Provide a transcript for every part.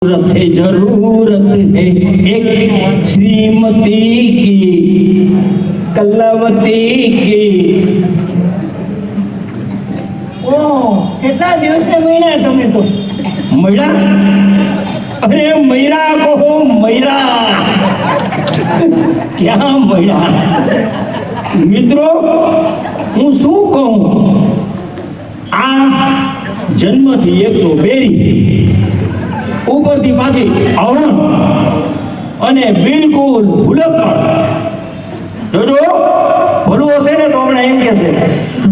है जरूरत है एक श्रीमती की कलावती की। કેટલા દિવસે મળ્યા તમે તો? મળ્યા? અરે મૈરા કહો મૈરા, ક્યાં મળ્યા મિત્રો? હું શું કહું, આ જન્મથી એક તો બેરી, ઉપરથી પાછી અવણ અને બિલકુલ ભૂલક્કડ। જોજો ભૂલવું હશે ને તો હમણાં એમ કહેશે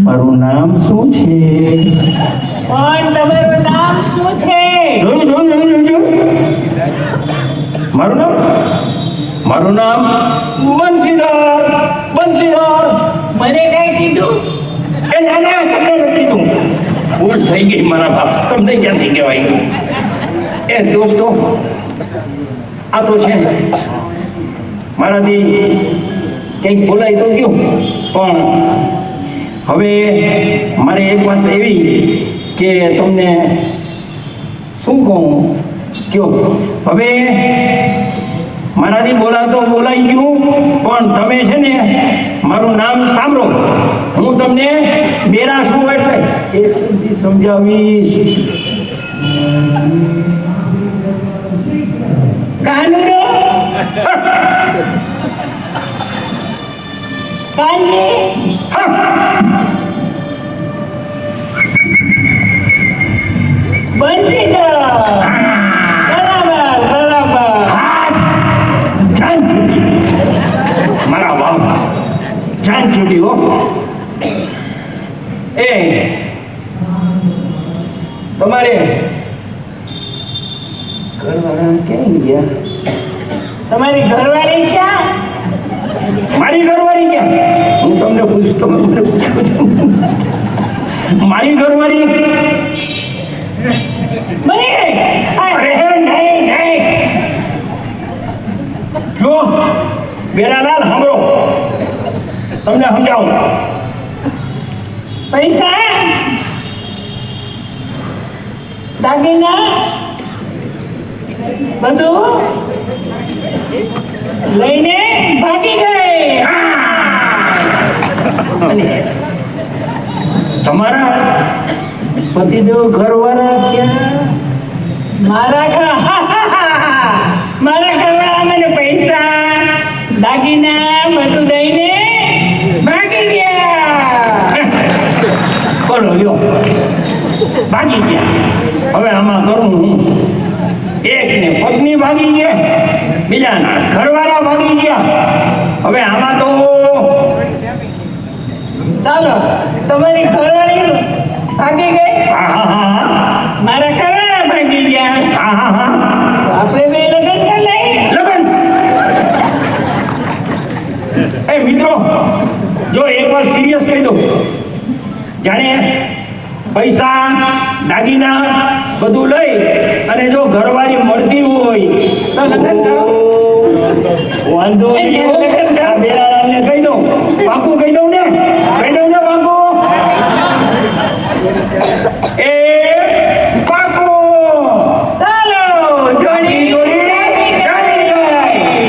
મારું નામ શું છે? પણ તમારું નામ શું છે? જોયું મારું નામ બંસીધર। મને કઈ કીધું? એ ના તમને નથી કીધું, ભૂલ થઈ ગઈ મારા બાપ, તમને ક્યાંથી કહેવાય? એ દોસ્તો, આ તો છે મારાથી કંઈક બોલાય તો ગયું, પણ હવે મારે એક વાત એવી કે તમને શું કહું કયો, હવે મારાથી બોલાતો બોલાઈ ગયું, પણ તમે છે ને મારું નામ સાંભળો, હું તમને બેરા શું એટલે એ સમજાવીશ। કાનુડો કાનજી બંસીધર। બરાબર જાન છૂટી મારા બાપ, જાન છૂટી હો। એ તમારે ઘરવાળા ક્યાં ગયા? તમારી ઘરવાળી ક્યાં? મારી ઘરવાળી ક્યાં? હું તમને પૂછતો, મને પૂછું છું, મારી ઘરવાળી મરી ગઈ? અરે નહીં, જો બેરાલાલ સાંભળો, તમને સમજાવું। પૈસા દાગીના બધું લઈને ભાગી ગઈ। અને તમારા પતિદેવ ઘરવાળા ક્યાં? મારા ઘરવાળા મને પૈસા દાગીના બધું દઈને ભાગી ગયા। બોલો લ્યો, ભાગી ગયા। હવે આમાં કરું હું, એક ને પત્ની ભાગી ગયા, બીજાના ઘરવાળા ભાગી ગયા, હવે આમાં તો ચાલો તમારી ઘરવાળી ભાગી ગઈ, હા, મારા ઘરવાળા ભાગી ગયા, હા, આપણે બે લગ્ન કરી લઈએ। લગન। એ મિત્રો, જો એક વાત સિરિયસ કહી દઉં, જાણે પૈસા દાગીના બધું લઈ અને જો ઘરવાળી મળતી હોય તો લગ્ન કરો। વાંધો નહીં, આ બેરાલાલને કહી દઉં, પાકું કહી દઉં।